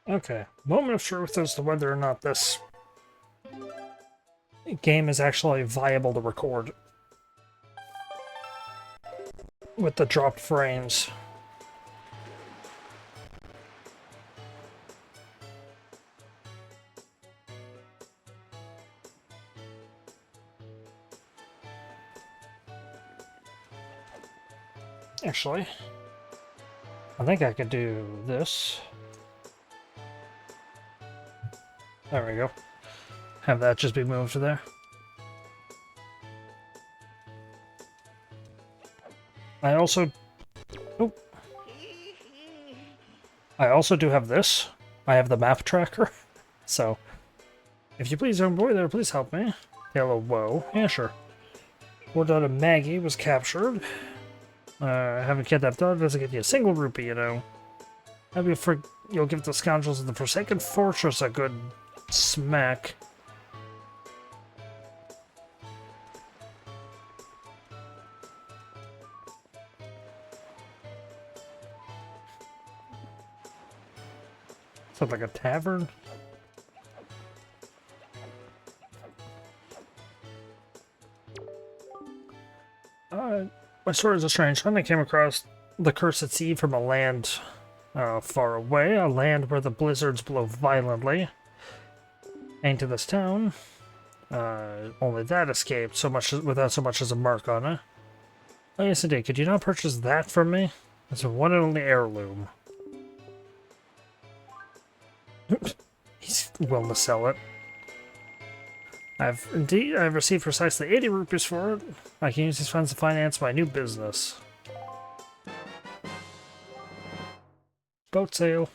Okay, moment of truth as to whether or not this game is actually viable to record with the dropped frames. Actually, I think I could do this. There we go. Have that just be moved to there. I also... Oh. I also do have this. I have the map tracker. So, if you please, young boy there, please help me. Hello, whoa. Yeah, sure. Word out of Maggie was captured. Having kidnapped daughter doesn't get you a single rupee, you know. Maybe you'll give the scoundrels of the Forsaken Fortress a good smack. Sounds like a tavern. My story is a strange one. I came across the Cursed Sea from a land far away, a land where the blizzards blow violently. And to this town, only that escaped so much without so much as a mark on it. Oh yes, indeed. Could you not purchase that from me? It's a one and only heirloom. He's willing to sell it. I've received precisely 80 rupees for it. I can use these funds to finance my new business. Boat sale.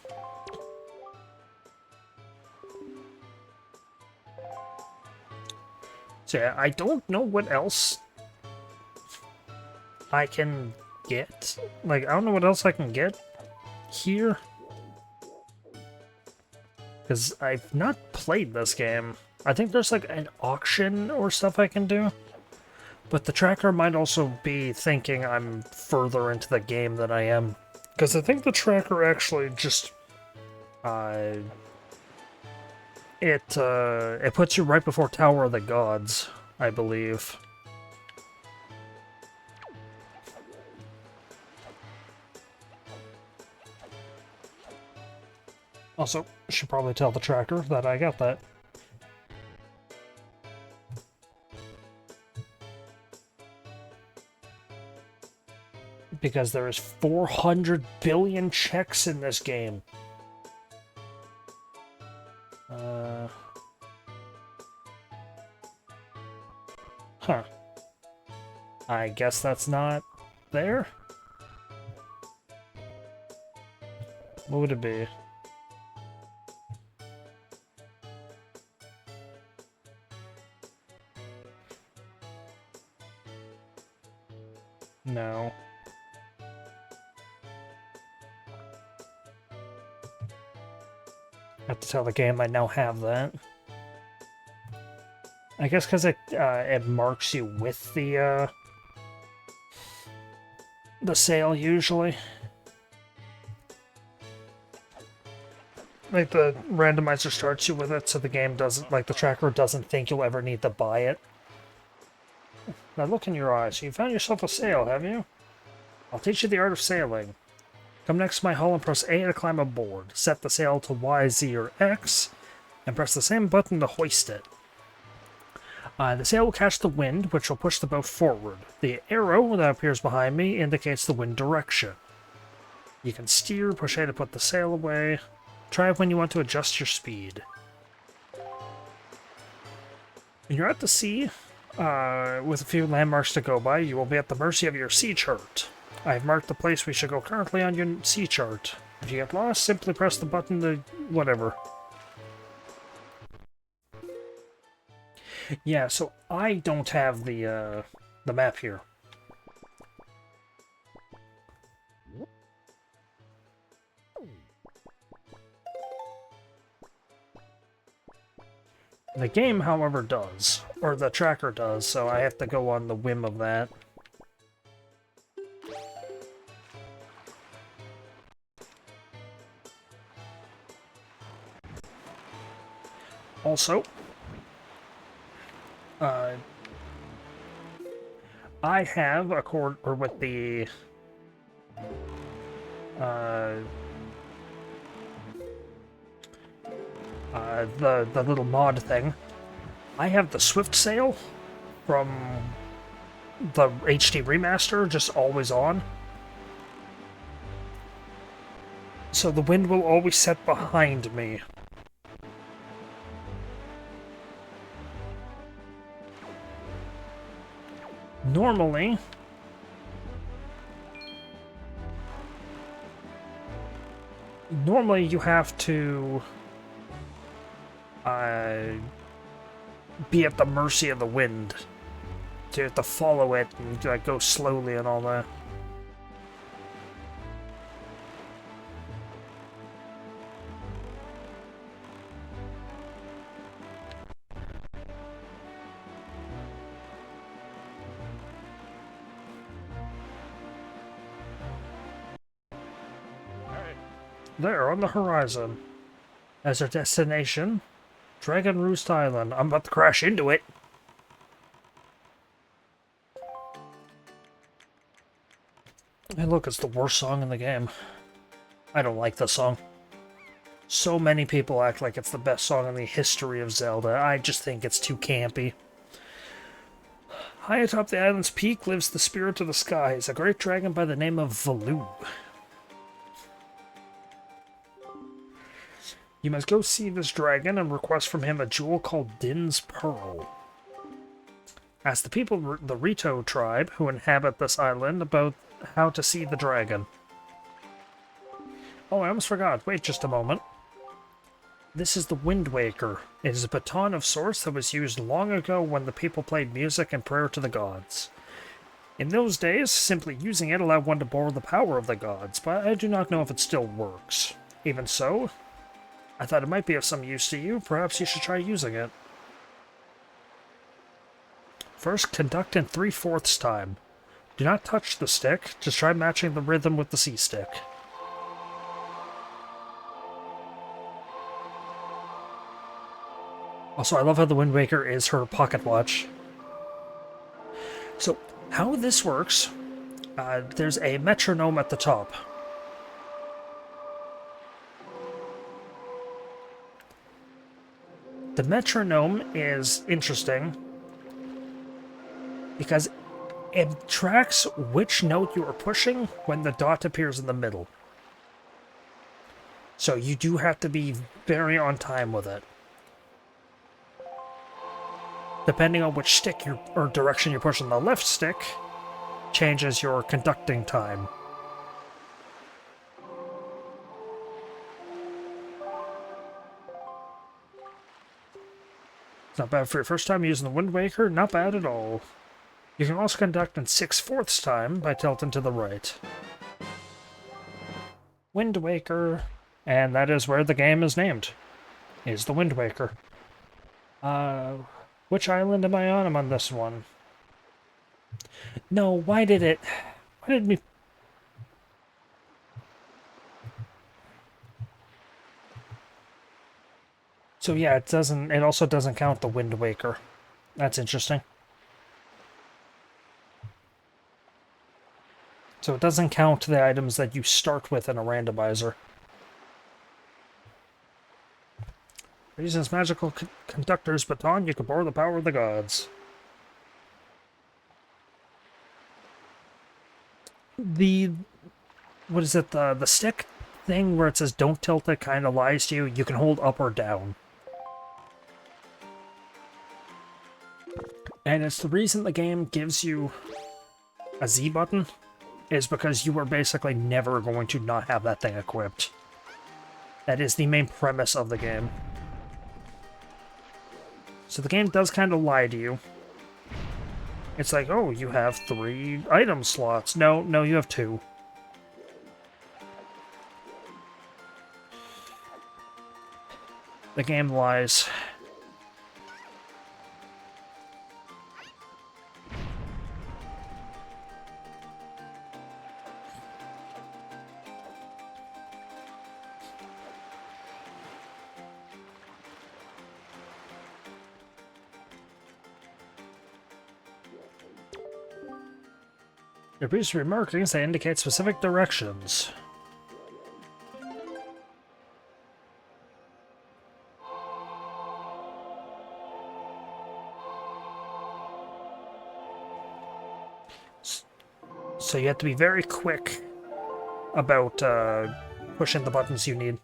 So yeah, I don't know what else I can get. Like, I don't know what else I can get here. Because I've not played this game. I think there's like an auction or stuff I can do. But the tracker might also be thinking I'm further into the game than I am. Because I think the tracker actually just... It puts you right before Tower of the Gods, I believe. Also, should probably tell the tracker that I got that. Because there is 400 billion checks in this game. Huh. I guess that's not there? What would it be? No. I have to tell the game I now have that. I guess because it marks you with the sale usually. Like the randomizer starts you with it, so the game doesn't, like the tracker doesn't think you'll ever need to buy it. Now look in your eyes. You found yourself a sail, have you? I'll teach you the art of sailing. Come next to my hull and press A to climb aboard. Set the sail to Y, Z, or X, and press the same button to hoist it. The sail will catch the wind, which will push the boat forward. The arrow that appears behind me indicates the wind direction. You can steer, push A to put the sail away. Try it when you want to adjust your speed. When you're at the sea, with a few landmarks to go by, you will be at the mercy of your sea chart. I have marked the place we should go currently on your sea chart. If you get lost, simply press the button to whatever. Yeah, so I don't have the map here. The game, however, does. Or the tracker does, so I have to go on the whim of that. Also, I have or with uh, the little mod thing. I have the Swift Sail from the HD remaster just always on. So the wind will always set behind me. Normally, you have to be at the mercy of the wind. So you have to follow it and like, go slowly and all that. There, on the horizon. As our destination, Dragon Roost Island. I'm about to crash into it. Hey look, it's the worst song in the game. I don't like this song. So many people act like it's the best song in the history of Zelda. I just think it's too campy. High atop the island's peak lives the Spirit of the Skies, a great dragon by the name of Valoo. You must go see this dragon and request from him a jewel called Din's Pearl. Ask the people of the Rito tribe who inhabit this island about how to see the dragon. Oh, I almost forgot. Wait just a moment. This is the Wind Waker. It is a baton of sorts that was used long ago when the people played music and prayer to the gods. In those days, simply using it allowed one to borrow the power of the gods, but I do not know if it still works. Even so, I thought it might be of some use to you. Perhaps you should try using it. First, conduct in 3/4 time. Do not touch the stick, just try matching the rhythm with the C-stick. Also, I love how the Wind Waker is her pocket watch. So, how this works, there's a metronome at the top. The metronome is interesting because it tracks which note you are pushing when the dot appears in the middle. So you do have to be very on time with it. Depending on which stick or direction you're pushing the left stick, changes your conducting time. Not bad for your first time using the Wind Waker, not bad at all. You can also conduct in 6/4 time by tilting to the right. Wind Waker, and that is where the game is named, is the Wind Waker. Which island am I on? I'm on this one. No, why did me... So yeah, it also doesn't count the Wind Waker. That's interesting. So it doesn't count the items that you start with in a randomizer. Using this magical conductor's baton, you can borrow the power of the gods. What is it, the stick thing where it says don't tilt it kind of lies to you. You can hold up or down. And it's the reason the game gives you a Z button is because you are basically never going to not have that thing equipped. That is the main premise of the game. So the game does kind of lie to you. It's like, oh, you have 3 item slots. No, you have 2. The game lies. There appears to be markings that indicate specific directions. So you have to be very quick about pushing the buttons you need.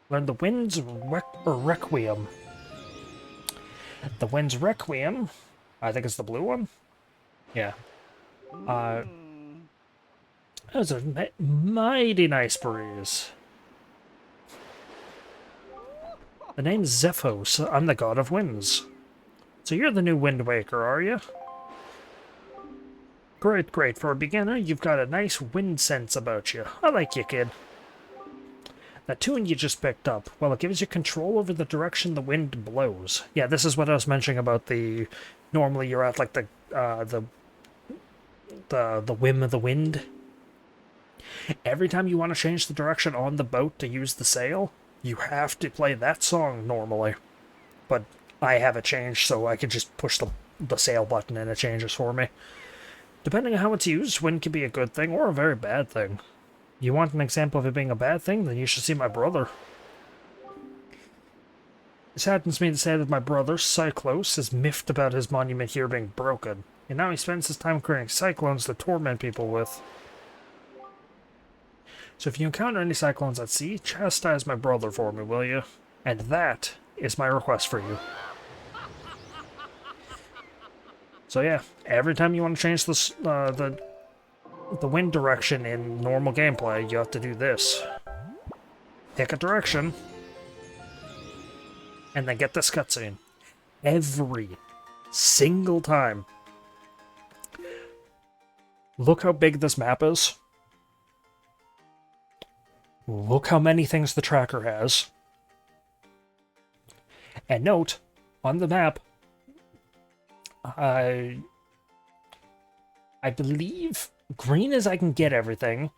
Learn the Wind's Requiem. The Wind's Requiem, I think it's the blue one. Yeah. That was a mighty nice breeze. The name's Zephos. I'm the god of winds. So you're the new Wind Waker, are you? Great, great. For a beginner, you've got a nice wind sense about you. I like you, kid. That tune you just picked up, well, it gives you control over the direction the wind blows. Yeah, this is what I was mentioning about the... Normally you're at, like, the whim of the wind. Every time you want to change the direction on the boat to use the sail, you have to play that song normally. But I have it changed, so I can just push the sail button and it changes for me. Depending on how it's used, wind can be a good thing or a very bad thing. You want an example of it being a bad thing? Then you should see my brother. It saddens me to say that my brother, Cyclos, is miffed about his monument here being broken, and now he spends his time creating cyclones to torment people with. So if you encounter any cyclones at sea, chastise my brother for me, will you? And that is my request for you. So yeah, every time you want to change the wind direction in normal gameplay, you have to do this. Pick a direction, and then get this cutscene. Every single time. Look how big this map is. Look how many things the tracker has. And note, on the map, I believe green is I can get everything.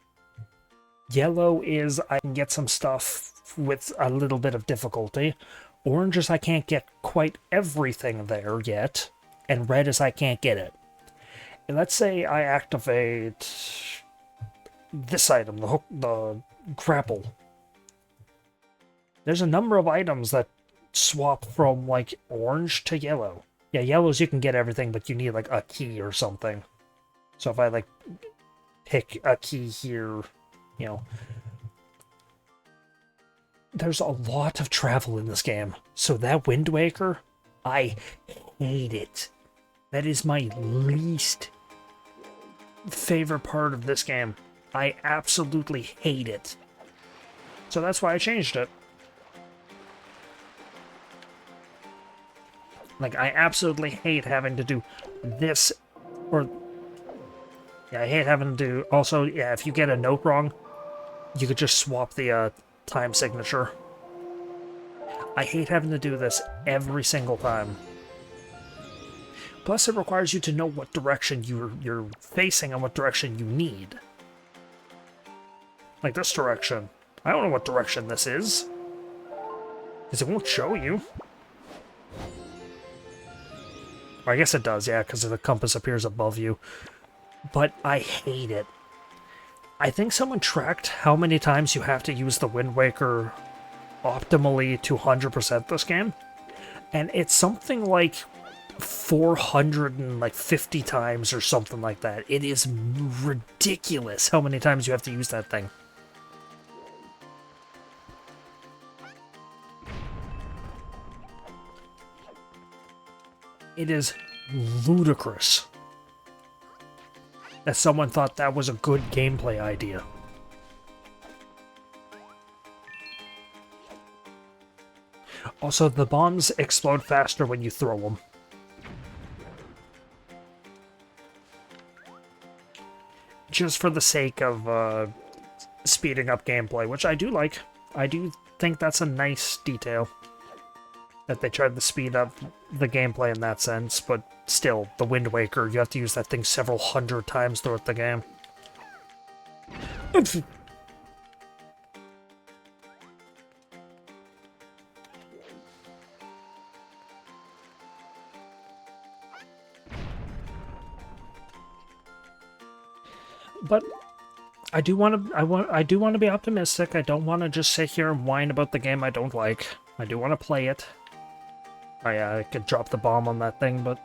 Yellow is I can get some stuff with a little bit of difficulty. Orange is I can't get quite everything there yet. And red is I can't get it. And let's say I activate this item, the hook, the grapple. There's a number of items that swap from, like, orange to yellow. Yeah, yellows you can get everything, but you need, like, a key or something. So if I, like, pick a key here, you know... There's a lot of travel in this game. So that Wind Waker, I hate it. That is my least favorite part of this game. I absolutely hate it. So that's why I changed it. Like, I absolutely hate having to do this, or... Yeah, I hate having to do... Also, yeah, if you get a note wrong, you could just swap the time signature. I hate having to do this every single time. Plus, it requires you to know what direction you're facing and what direction you need. Like this direction. I don't know what direction this is. Because it won't show you. Or I guess it does, yeah, because the compass appears above you. But I hate it. I think someone tracked how many times you have to use the Wind Waker optimally to 100% this game. And it's something like 450 times or something like that. It is ridiculous how many times you have to use that thing. It is ludicrous that someone thought that was a good gameplay idea. Also, the bombs explode faster when you throw them. Just for the sake of speeding up gameplay, which I do like. I do think that's a nice detail. That they tried to speed up the gameplay in that sense, but still, the Wind Waker, you have to use that thing several hundred times throughout the game. But I do want to be optimistic. I don't want to just sit here and whine about the game I don't like. I do want to play it. I could drop the bomb on that thing, but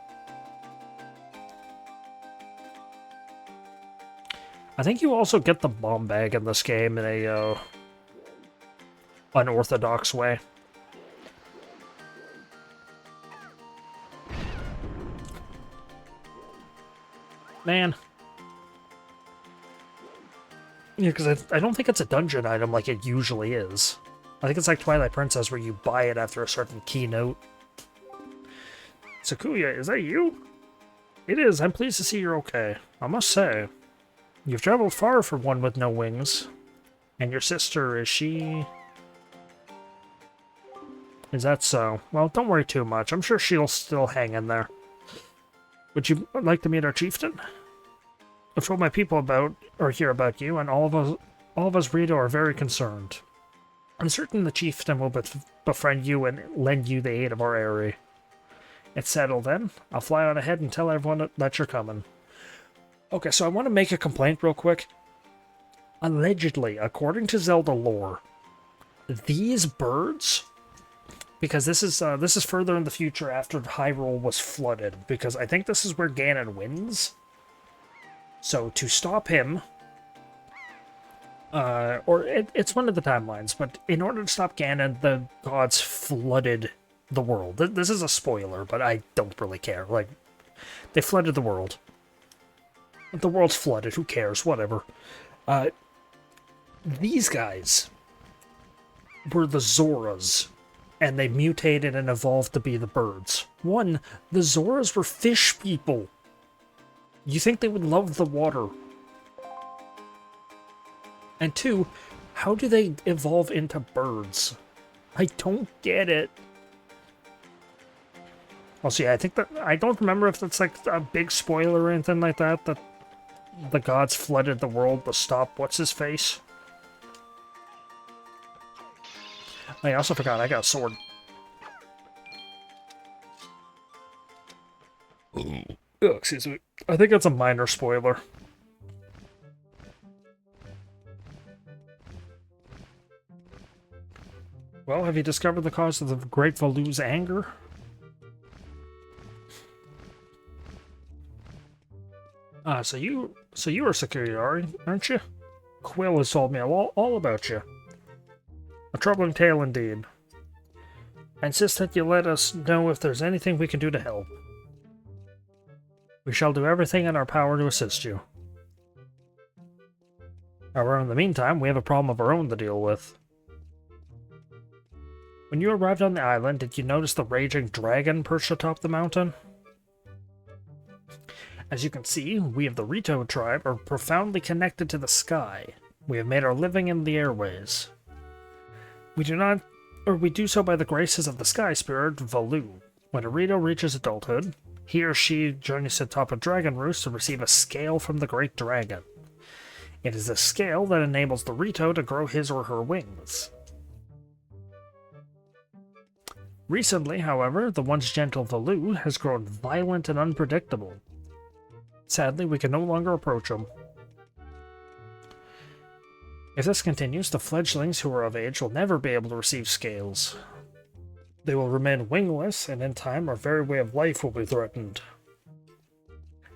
I think you also get the bomb bag in this game in a unorthodox way. Man. Yeah, because I don't think it's a dungeon item like it usually is. I think it's like Twilight Princess where you buy it after a certain keynote. Sakuya, is that you? It is. I'm pleased to see you're okay. I must say, you've traveled far for one with no wings. And your sister, is she... Is that so? Well, don't worry too much. I'm sure she'll still hang in there. Would you like to meet our chieftain? I've told my people about, or hear about you, and all of us Rito are very concerned. I'm certain the chieftain will befriend you and lend you the aid of our area. It's settled then. I'll fly on ahead and tell everyone that you're coming. Okay, so I want to make a complaint real quick. Allegedly, according to Zelda lore, these birds, because this is further in the future after Hyrule was flooded, because I think this is where Ganon wins. So to stop him, it's one of the timelines, but in order to stop Ganon, the gods flooded the world. This is a spoiler, but I don't really care. Like, they flooded the world. The world's flooded, who cares, whatever. These guys were the Zoras, and they mutated and evolved to be the birds. One, the Zoras were fish people. You think they would love the water. And two, how do they evolve into birds? I don't get it. Also, yeah, I think that... I don't remember if that's like a big spoiler or anything like that, that the gods flooded the world to stop what's-his-face. I also forgot, I got a sword. Oh, excuse me. I think that's a minor spoiler. Well, have you discovered the cause of the Great Valu's anger? So you are Sakuyari, aren't you? Quill has told me all about you. A troubling tale indeed. I insist that you let us know if there's anything we can do to help. We shall do everything in our power to assist you. However, in the meantime, we have a problem of our own to deal with. When you arrived on the island, did you notice the raging dragon perched atop the mountain? As you can see, we of the Rito tribe are profoundly connected to the sky. We have made our living in the airways. We do so by the graces of the sky spirit, Valu. When a Rito reaches adulthood, he or she journeys to the top of Dragon Roost to receive a scale from the Great Dragon. It is this scale that enables the Rito to grow his or her wings. Recently, however, the once gentle Valu has grown violent and unpredictable. Sadly, we can no longer approach him. If this continues, the fledglings who are of age will never be able to receive scales. They will remain wingless, and in time our very way of life will be threatened.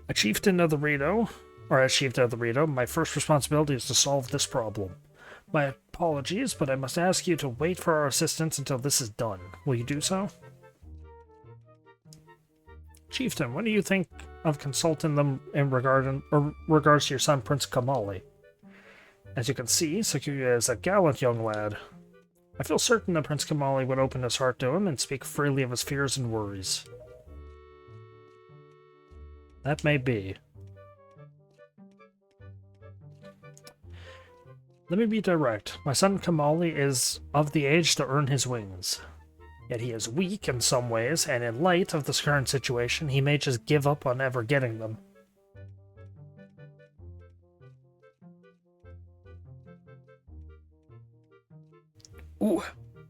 As chieftain of the Rito, my first responsibility is to solve this problem. My apologies, but I must ask you to wait for our assistance until this is done. Will you do so? Chieftain, what do you think of consulting them in regards to your son, Prince Kamali? As you can see, Sakuya is a gallant young lad. I feel certain that Prince Kamali would open his heart to him and speak freely of his fears and worries. That may be. Let me be direct. My son Kamali is of the age to earn his wings. Yet he is weak in some ways, and in light of this current situation, he may just give up on ever getting them. Ooh,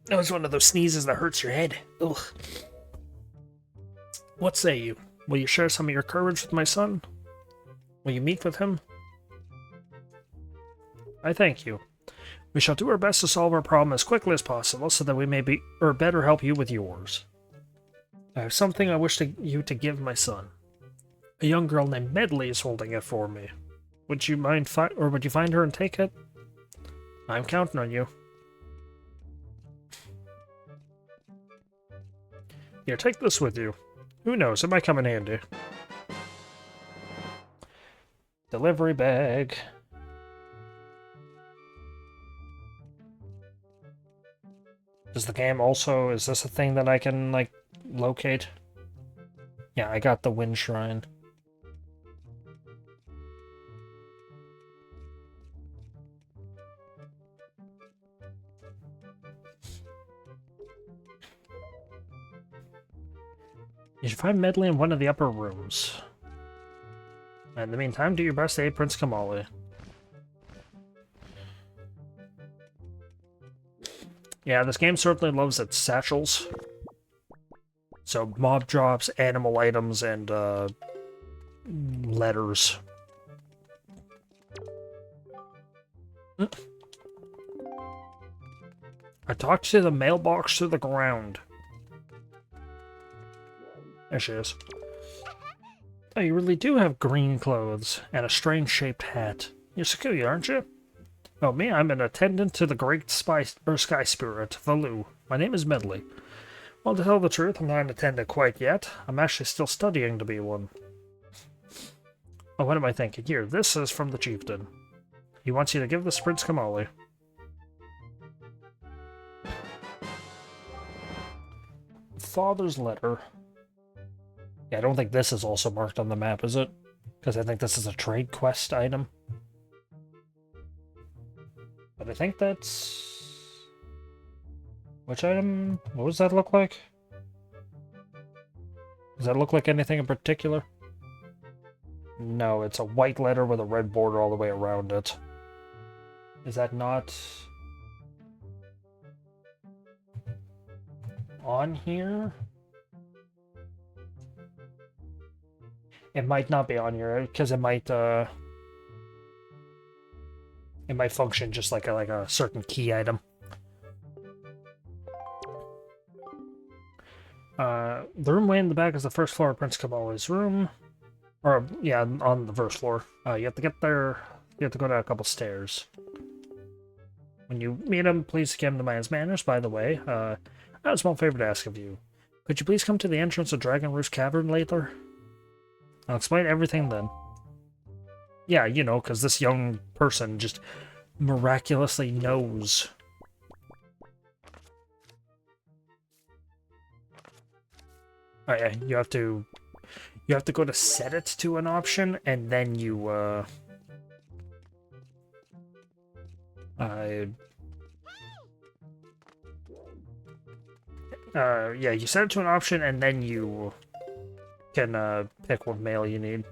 that was one of those sneezes that hurts your head. Ugh. What say you? Will you share some of your courage with my son? Will you meet with him? I thank you. We shall do our best to solve our problem as quickly as possible so that we may better help you with yours. I have something I wish you to give my son. A young girl named Medli is holding it for me. Would you would you find her and take it? I'm counting on you. Here, take this with you. Who knows, it might come in handy. Delivery bag. Does the game also... Is this a thing that I can, like, locate? Yeah, I got the Wind Shrine. You should find Medli in one of the upper rooms. In the meantime, do your best to aid Prince Kamali. Yeah, this game certainly loves its satchels. So, mob drops, animal items, and, letters. I talked to the mailbox through the ground. There she is. Oh, you really do have green clothes and a strange-shaped hat. You're Sakui, aren't you? Oh, me? I'm an attendant to the great sky spirit, Valu. My name is Medli. Well, to tell the truth, I'm not an attendant quite yet. I'm actually still studying to be one. Oh, what am I thinking? Here, this is from the chieftain. He wants you to give this to Prince Kamali. Father's letter. Yeah, I don't think this is also marked on the map, is it? Because I think this is a trade quest item. But I think that's... Which item? What does that look like? Does that look like anything in particular? No, it's a white letter with a red border all the way around it. Is that not... on here? It might not be on here, because it might function just like a certain key item. The room way in the back is the first floor of Prince Kamali's room. Or, yeah, on the first floor. You have to get there, you have to go down a couple stairs. When you meet him, please give him the man's manners, by the way. I have a small favor to ask of you. Could you please come to the entrance of Dragon Roost Cavern later? I'll explain everything then. Yeah, you know, because this young person just miraculously knows. Oh yeah, you have to go to set it to an option, and then you yeah, you set it to an option, and then you can pick what mail you need.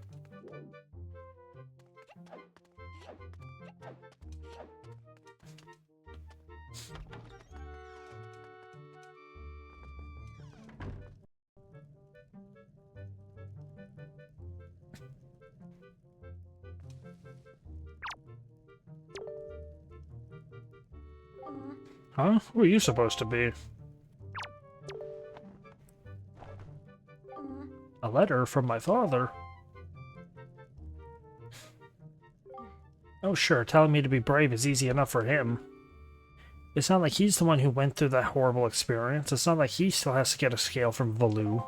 Huh? Who are you supposed to be? A letter from my father? Oh sure, telling me to be brave is easy enough for him. It's not like he's the one who went through that horrible experience. It's not like he still has to get a scale from Valu.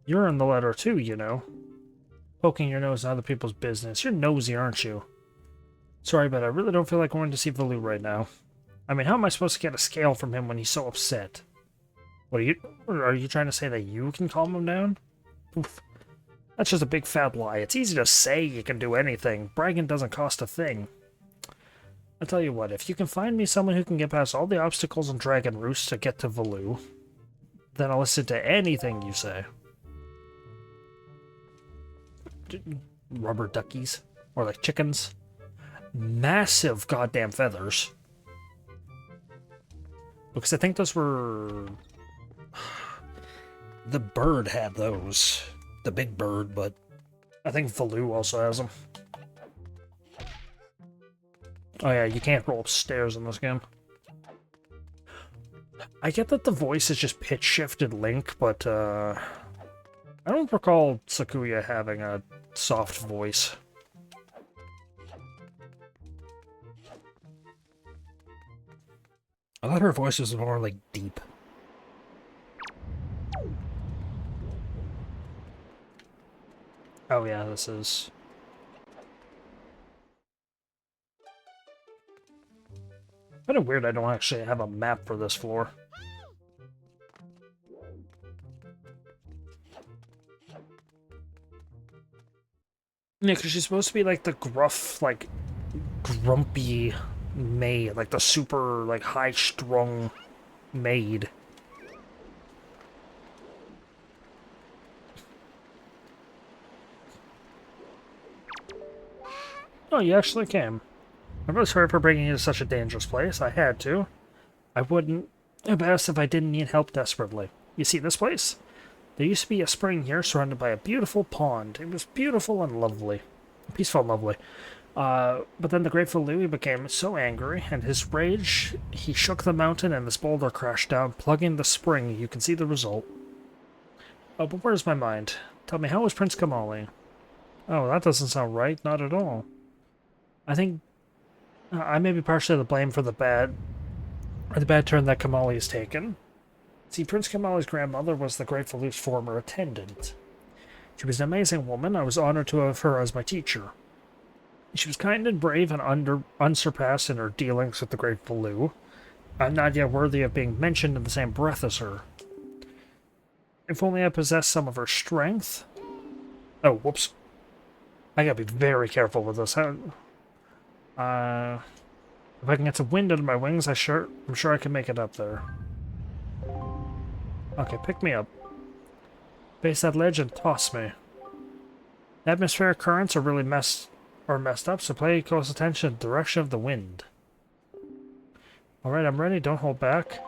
You're in the letter too, you know. Poking your nose in other people's business. You're nosy, aren't you? Sorry, but I really don't feel like going to see Valu right now. I mean, how am I supposed to get a scale from him when he's so upset? What are you trying to say that you can calm him down? Oof. That's just a big fat lie. It's easy to say you can do anything. Bragging doesn't cost a thing. I'll tell you what, if you can find me someone who can get past all the obstacles in Dragon Roost to get to Valu, then I'll listen to anything you say. Rubber duckies? Or like chickens? Massive goddamn feathers. Because I think those were... The bird had those. The big bird, but I think Valu also has them. Oh yeah, you can't roll upstairs in this game. I get that the voice is just pitch-shifted Link, but, I don't recall Sakuya having a soft voice. I thought her voice was more, like, deep. Oh yeah, this is... Kind of weird I don't actually have a map for this floor. Yeah, because she's supposed to be, like, the gruff, like, grumpy maid. Like, the super, like, high-strung maid. Oh, you actually came. I'm really sorry for bringing you to such a dangerous place. I had to. I wouldn't have asked if I didn't need help desperately. You see this place? There used to be a spring here surrounded by a beautiful pond. It was beautiful and lovely. Peaceful and lovely. But then the Grateful Louie became so angry, and his rage, he shook the mountain and this boulder crashed down, plugging the spring. You can see the result. Oh, but where's my mind? Tell me, how was Prince Kamali? Oh, that doesn't sound right. Not at all. I think I may be partially to blame for the bad turn that Kamali has taken. See, Prince Kamali's grandmother was the Grateful Loop's former attendant. She was an amazing woman. I was honored to have her as my teacher. She was kind and brave and unsurpassed in her dealings with the Grateful Lou. I'm not yet worthy of being mentioned in the same breath as her. If only I possessed some of her strength. Oh, whoops. I gotta be very careful with this. If I can get some wind under my wings, I'm sure I can make it up there. Okay, pick me up. Face that ledge and toss me. Atmospheric currents are really messed up, so pay close attention to the direction of the wind. Alright, I'm ready. Don't hold back.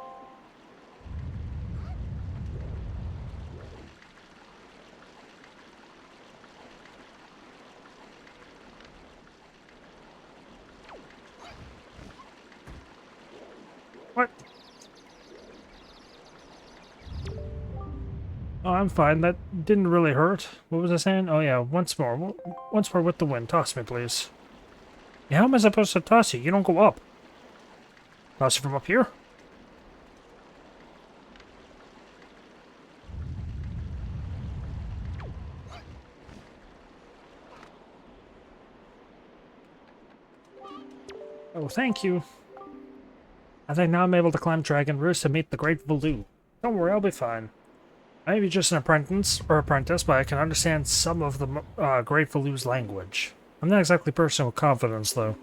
What? Oh, I'm fine. That didn't really hurt. What was I saying? Oh yeah, once more. Once more with the wind. Toss me, please. Yeah, how am I supposed to toss you? You don't go up. Toss you from up here? Oh, thank you. I think now I'm able to climb Dragon Roost and meet the Great Valoo. Don't worry, I'll be fine. I may be just an apprentice, but I can understand some of the Great Valoo's language. I'm not exactly a person with confidence, though.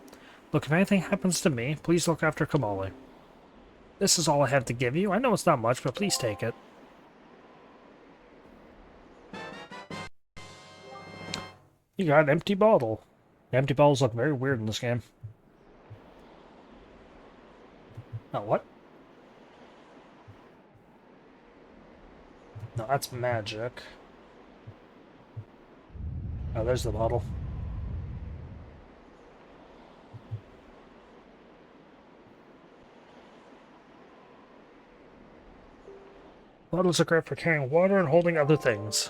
Look, if anything happens to me, please look after Kamali. This is all I have to give you. I know it's not much, but please take it. You got an empty bottle. Empty bottles look very weird in this game. Oh, what? No, that's magic. Oh, there's the bottle. Bottles are great for carrying water and holding other things.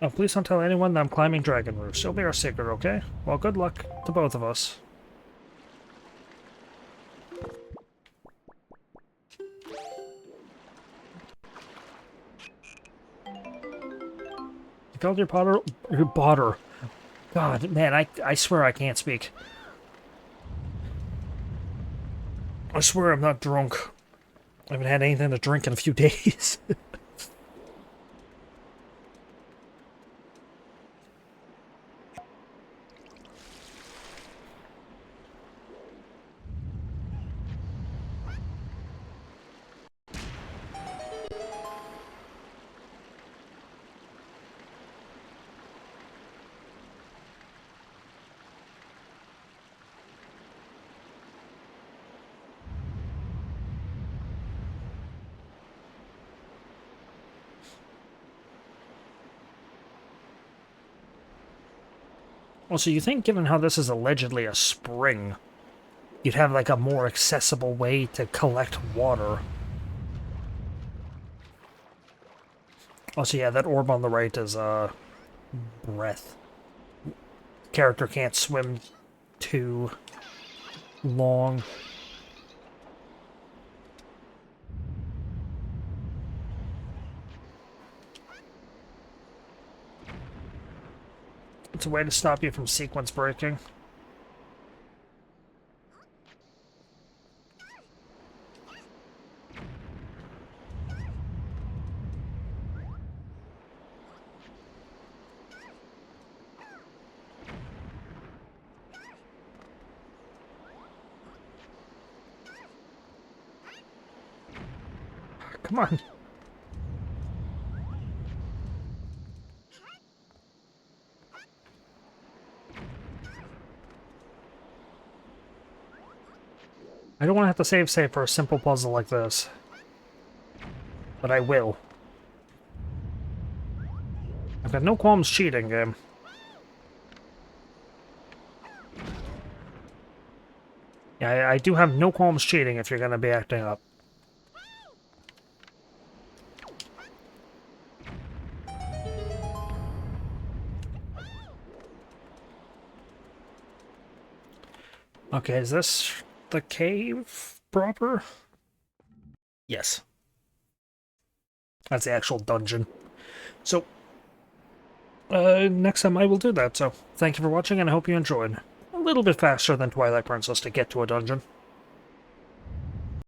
Oh, please don't tell anyone that I'm climbing Dragon Roost. It'll be our secret, okay? Well, good luck to both of us. You filled your botter. God, man, I swear I can't speak. I swear I'm not drunk. I haven't had anything to drink in a few days. Well, so you think, given how this is allegedly a spring, you'd have like a more accessible way to collect water. Also, yeah, that orb on the right is breath. Character can't swim too long. It's a way to stop you from sequence breaking. Come on. I don't want to have to save for a simple puzzle like this. But I will. I've got no qualms cheating, game. Yeah, I do have no qualms cheating if you're going to be acting up. Okay, is this the cave proper? Yes. That's the actual dungeon. So, next time I will do that. So, thank you for watching, and I hope you enjoyed. A little bit faster than Twilight Princess to get to a dungeon.